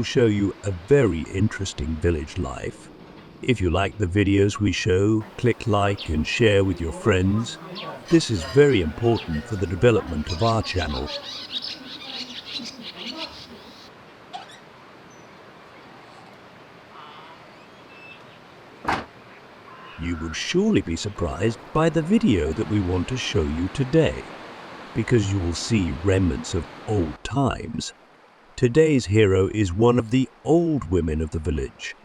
will show you a very interesting village life. If you like the videos we show, click like and share with your friends. This is very important for the development of our channel. You will surely be surprised by the video that we want to show you today, because you will see remnants of old times. Today's hero is one of the old women of the village.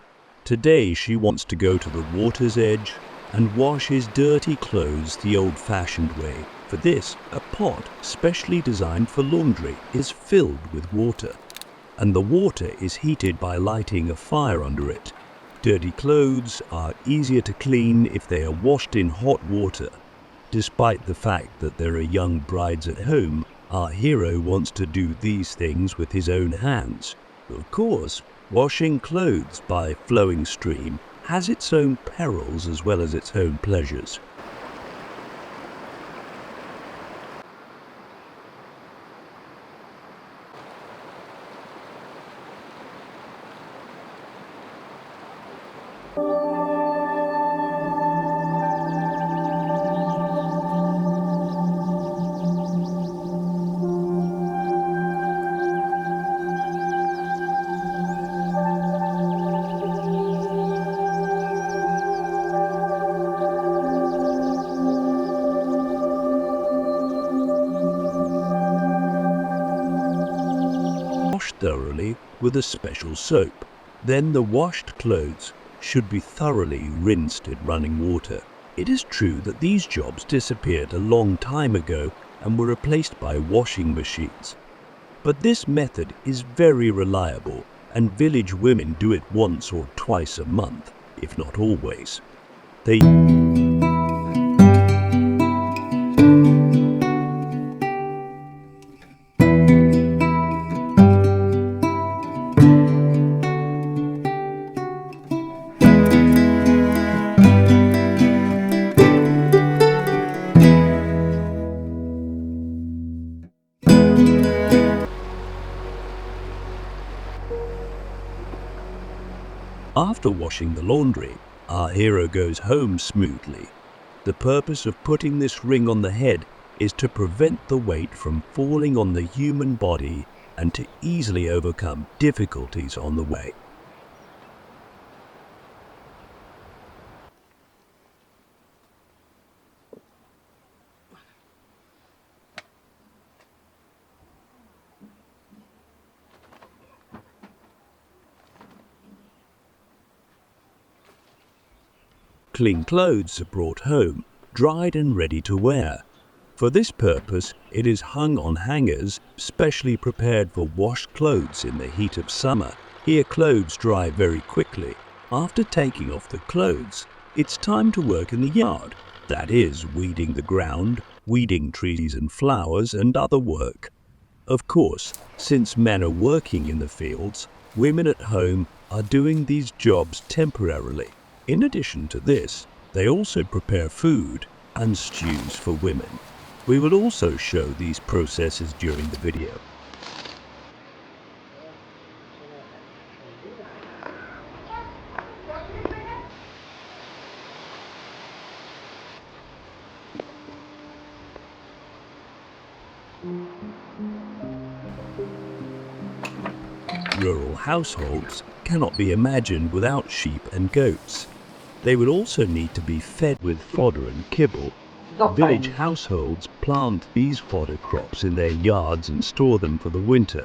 Today she wants to go to the water's edge and wash his dirty clothes the old-fashioned way. For this, a pot specially designed for laundry is filled with water, and the water is heated by lighting a fire under it. Dirty clothes are easier to clean if they are washed in hot water. Despite the fact that there are young brides at home, our hero wants to do these things with his own hands. Of course, washing clothes by flowing stream has its own perils as well as its own pleasures. Wash thoroughly with a special soap. Then the washed clothes should be thoroughly rinsed in running water. It is true that these jobs disappeared a long time ago and were replaced by washing machines. But this method is very reliable, and village women do it once or twice a month, if not always. After washing the laundry, our hero goes home smoothly. The purpose of putting this ring on the head is to prevent the weight from falling on the human body and to easily overcome difficulties on the way. Clean clothes are brought home, dried and ready to wear. For this purpose, it is hung on hangers specially prepared for washed clothes in the heat of summer. Here clothes dry very quickly. After taking off the clothes, it's time to work in the yard. That is, weeding the ground, weeding trees and flowers, and other work. Of course, since men are working in the fields, women at home are doing these jobs temporarily. In addition to this, they also prepare food and stews for women. We will also show these processes during the video. Rural households cannot be imagined without sheep and goats. They would also need to be fed with fodder and kibble. Village households plant these fodder crops in their yards and store them for the winter.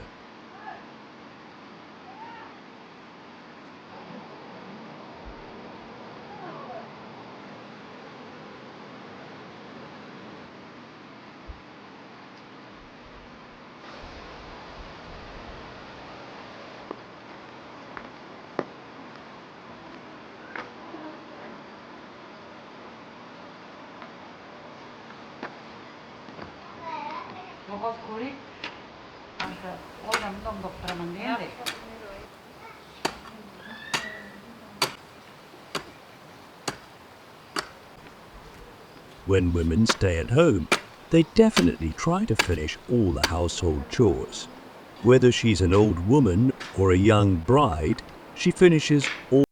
When women stay at home, they definitely try to finish all the household chores. Whether she's an old woman or a young bride, she finishes all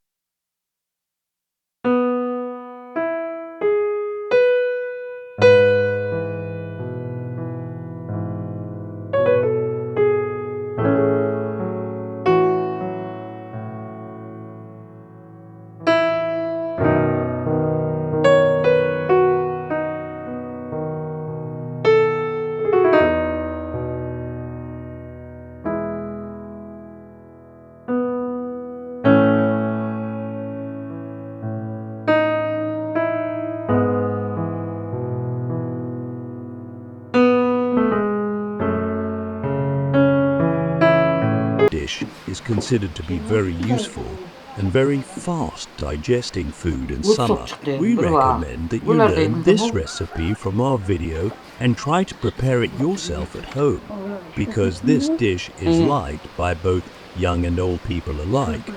dish is considered to be very useful and very fast digesting food in summer. We recommend that you learn this recipe from our video and try to prepare it yourself at home, because this dish is liked by both young and old people alike.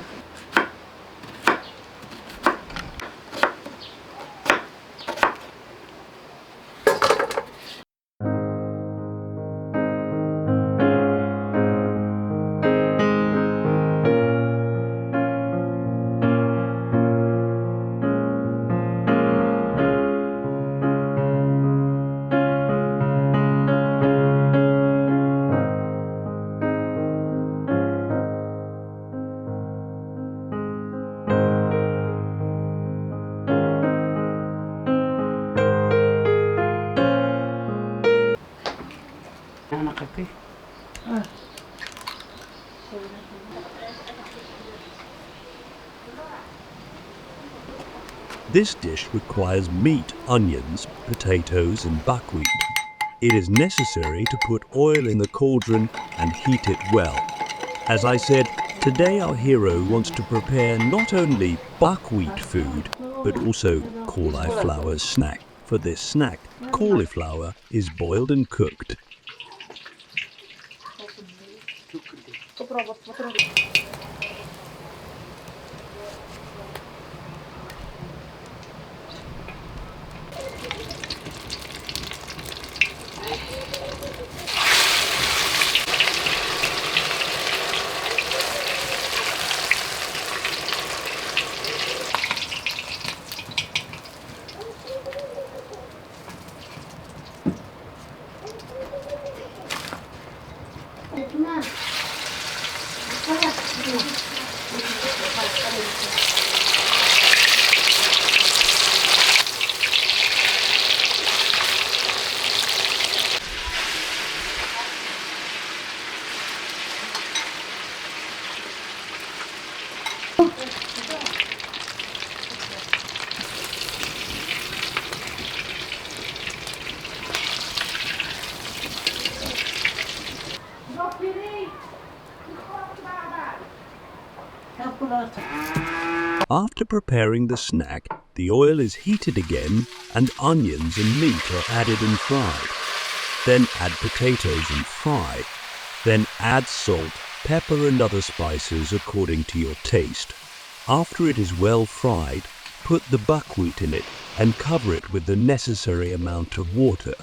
This dish requires meat, onions, potatoes and buckwheat. It is necessary to put oil in the cauldron and heat it well. As I said, today our hero wants to prepare not only buckwheat food, but also cauliflower snack. For this snack, cauliflower is boiled and cooked. After preparing the snack, the oil is heated again and onions and meat are added and fried. Then add potatoes and fry. Then add salt, pepper and other spices according to your taste. After it is well fried, put the buckwheat in it and cover it with the necessary amount of water.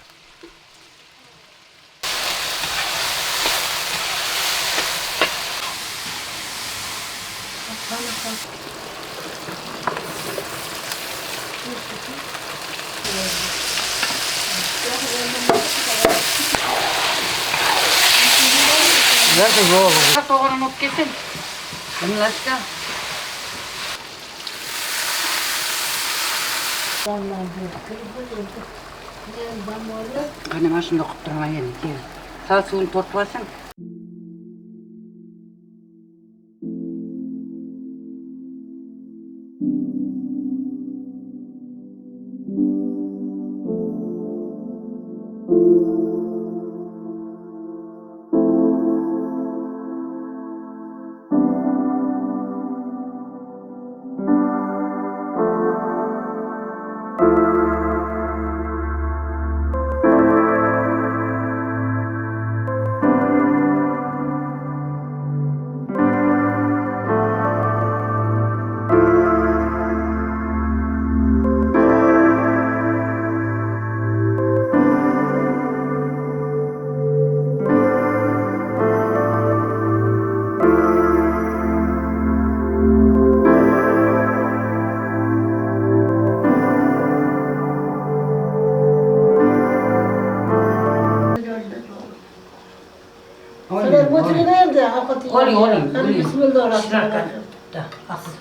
Oluyor. Bismillahirrahmanirrahim. Da, akıl.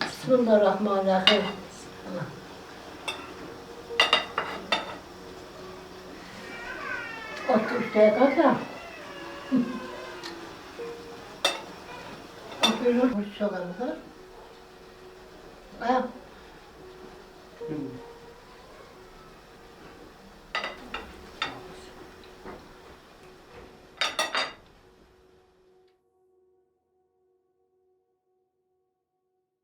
Bismillahirrahmanirrahim. Otur şeye kalk. Oturun. Hoş geldiniz. Ha?